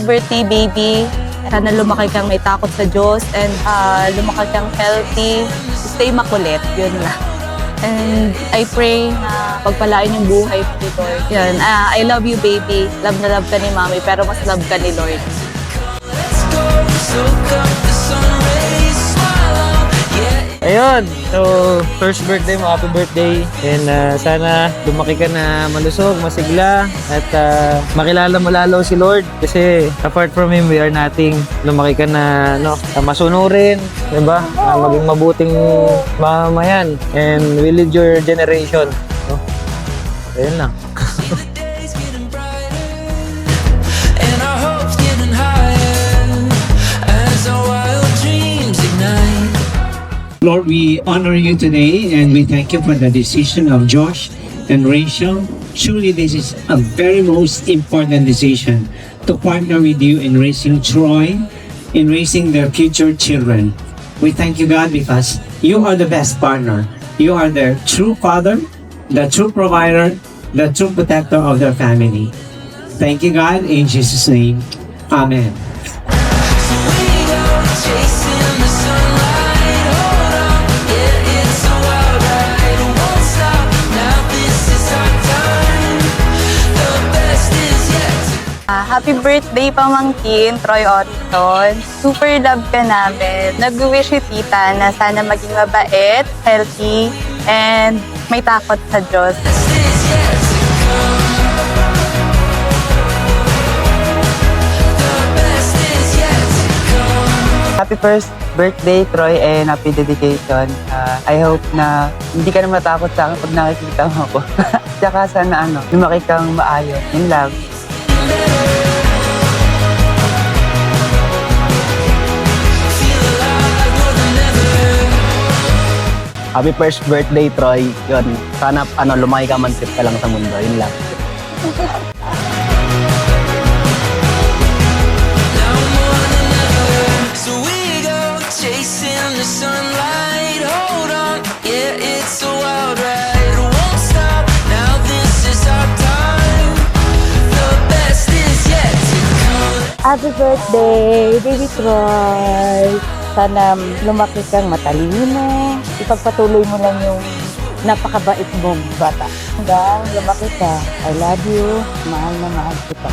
birthday, baby. Sana lumaki kang may takot sa Diyos and lumaki kang healthy. Stay makulit, yun lang. And I pray na pagpalain yung buhay mo, Lord. Yun, I love you, baby. Love na love ka ni Mami, pero mas love ka ni Lord. Ayun, so first birthday mo, happy birthday. And sana lumaki ka na malusog, masigla, at makilala mo lalo si Lord. Kasi apart from Him, we are nothing. Lumaki ka na masunurin, diba? Maging mabuting mamamayan. And we lead your generation. No? Ayun lang. Lord, we honor you today and we thank you for the decision of Josh and Rachel. Truly, this is a very most important decision to partner with you in raising Troy, in raising their future children. We thank you, God, because you are the best partner. You are their true father, the true provider, the true protector of their family. Thank you, God, in Jesus' name. Amen. Happy birthday, pamangkin, Troy Otton. Super love ka namin. Nag-wish si tita na sana maging mabait, healthy, and may takot sa Diyos. Happy first birthday, Troy, and happy dedication. I hope na hindi ka na matakot sa akin pag nakikita mo ako. Tsaka sana lumaki kang maayos. In love. Happy first birthday, Troy. Yun, sana lumaki ka, man-trip ka lang sa mundo. Yun lang. Happy birthday, baby Troy! Sana lumaki kang matalino. Ipagpatuloy mo lang yung napakabait mong bata. Hanggang lumaki ka. I love you. Mahal na mahal kita.